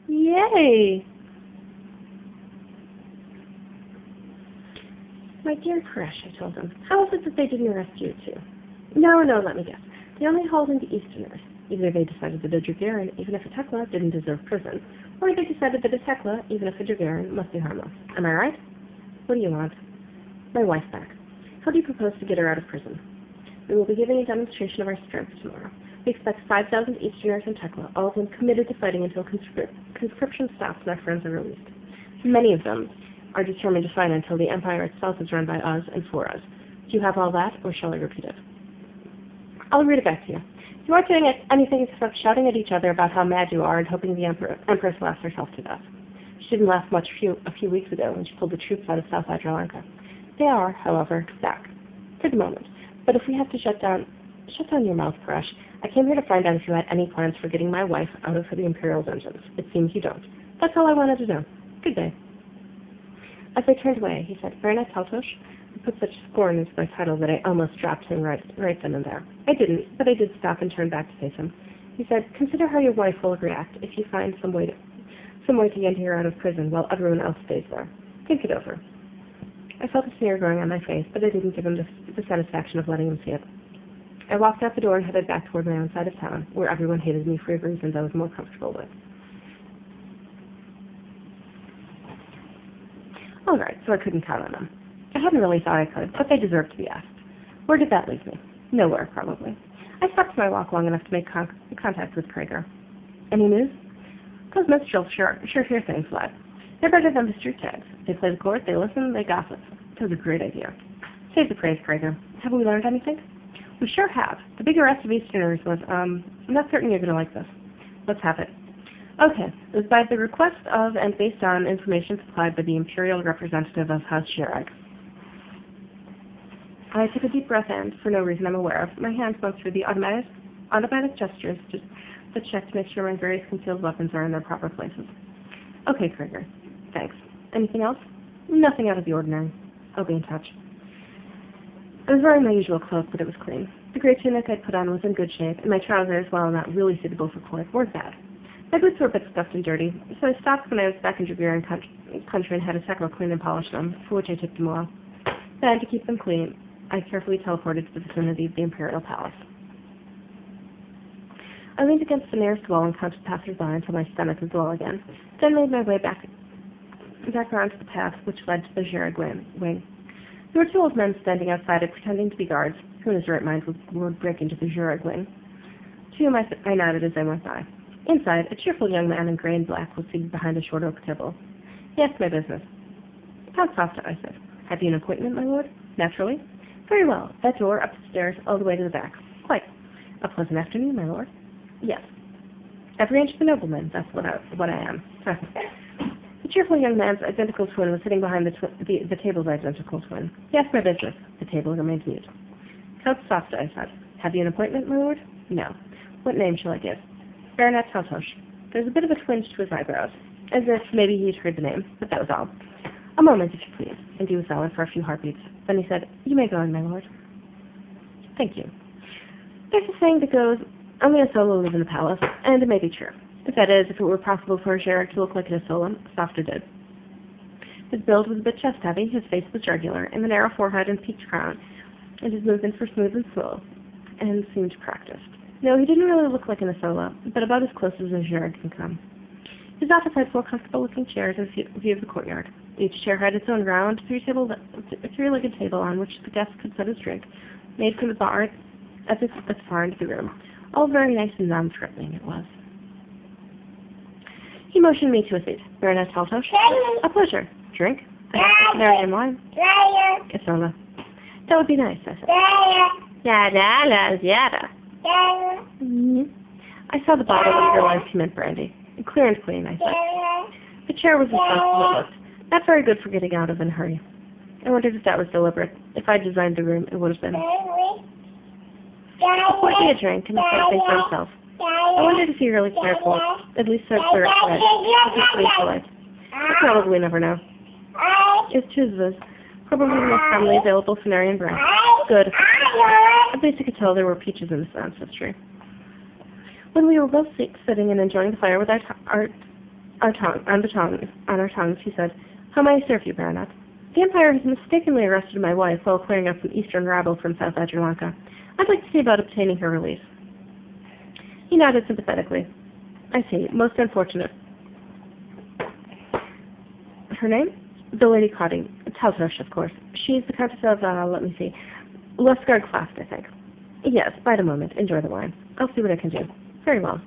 Yay! My dear Crush, I told him, how is it that they didn't arrest you too? No, let me guess. They only hauled into Easterners. Either they decided that a Dragoon, even if a Tekla, didn't deserve prison, or they decided that a Tekla, even if a Dragoon, must be harmless. Am I right? What do you want? My wife back. How do you propose to get her out of prison? We will be giving a demonstration of our strength tomorrow. We expect 5,000 Easterners and Tekla, all of them committed to fighting until conscription stops and our friends are released. Many of them are determined to fight until the Empire itself is run by us and for us. Do you have all that, or shall I repeat it? I'll read it back to you. You aren't doing anything except shouting at each other about how mad you are and hoping the Empress laughs herself to death. She didn't laugh much a few weeks ago when she pulled the troops out of South Sri Lanka. They are, however, back. For the moment. But if we have to shut down your mouth, Paresh. I came here to find out if you had any plans for getting my wife out of the Imperial dungeons. It seems you don't. That's all I wanted to know. Good day. As I turned away, he said, Baronet Taltosh? I put such scorn into my title that I almost dropped him right then and there. I didn't, but I did stop and turn back to face him. He said, consider how your wife will react if you find some way to get her out of prison while everyone else stays there. Think it over. I felt a sneer growing on my face, but I didn't give him the satisfaction of letting him see it. I walked out the door and headed back toward my own side of town, where everyone hated me for reasons I was more comfortable with. All right, so I couldn't count on them. I hadn't really thought I could, but they deserved to be asked. Where did that leave me? Nowhere, probably. I stopped my walk long enough to make contact with Krieger. Any news? Those minstrels sure hear things, lad. They're better than the street tags. They play the court, they listen, they gossip. That was a great idea. Save the praise, Krieger. Have we learned anything? We sure have. The big arrest of Easterners was, I'm not certain you're going to like this. Let's have it. Okay. It was by the request of and based on information supplied by the Imperial representative of House Shirag. I took a deep breath and, for no reason I'm aware of, my hands went through the automatic gestures that check to make sure my various concealed weapons are in their proper places. Okay, Krieger. Thanks. Anything else? Nothing out of the ordinary. I'll be in touch. I was wearing my usual cloak, but it was clean. The gray tunic I'd put on was in good shape, and my trousers, while not really suitable for court, weren't bad. My boots were a bit scuffed and dirty, so I stopped when I was back in Dragoon country and had a Tekla clean and polish them, for which I tipped them well. Then, to keep them clean, I carefully teleported to the vicinity of the Imperial Palace. I leaned against the nearest wall and counted passers-by until my stomach was low again, then made my way back around to the path which led to the Shirag wing. There were two old men standing outside it, pretending to be guards, who in his right mind would break into the Shirag wing. To whom I nodded as I went by. Inside, a cheerful young man in gray and black was seated behind a short oak table. He asked my business. Count Softa, I said. Have you an appointment, my lord? Naturally. Very well. That door, up the stairs, all the way to the back. Quite. A pleasant afternoon, my lord. Yes. Every inch of a nobleman, that's what I am. The cheerful young man's identical twin was sitting behind the table's identical twin. He asked my business. The table remained mute. Count Softa, I said. Have you an appointment, my lord? No. What name shall I give? Baronet Taltosh. There's a bit of a twinge to his eyebrows, as if maybe he'd heard the name, but that was all. A moment, if you please, and he was silent for a few heartbeats. Then he said, You may go on, my lord. Thank you. There's a saying that goes, only a solo live in the palace, and it may be true. That is, if it were possible for a Sheriff to look like an Asolan, Softa did. His build was a bit chest-heavy, his face was regular, and the narrow forehead and peaked crown, and his movements were smooth and slow, and seemed practiced. No, he didn't really look like an Asola, but about as close as a Sheriff can come. His office had 4 comfortable-looking chairs and a view of the courtyard. Each chair had its own round, three-legged table on which the guest could set his drink, made from the bar at the far end of the room. All very nice and non-threatening it was. He motioned me to a seat. Baronet Taltosh. A pleasure. Drink? Canary and wine? Isola. That would be nice, I said. Yada. I saw the bottle and realized he meant brandy. Clear and clean, I said. The chair was as comfortable as it looked. Not very good for getting out of in a hurry. I wondered if that was deliberate. If I designed the room, it would have been. He poured me a drink and started thinking for himself. I wondered if he really cared for it, at least so clear it said. I'll probably never know. It was Chizva's, probably the most commonly available Cenarian brand. Good. At least I could tell there were peaches in this ancestry. When we were both sitting and enjoying the fire with our on our tongues, he said, "How may I serve you, Baronet?" "The Empire has mistakenly arrested my wife while clearing up some Eastern rabble from South Lanka. I'd like to see about obtaining her release." He nodded sympathetically. "I see. Most unfortunate. Her name?" "The Lady Cotting. Taltosh, of course. She's the Countess of, let me see, Lusgard Claft, I think." "Yes, bide a moment. Enjoy the wine. I'll see what I can do." "Very well."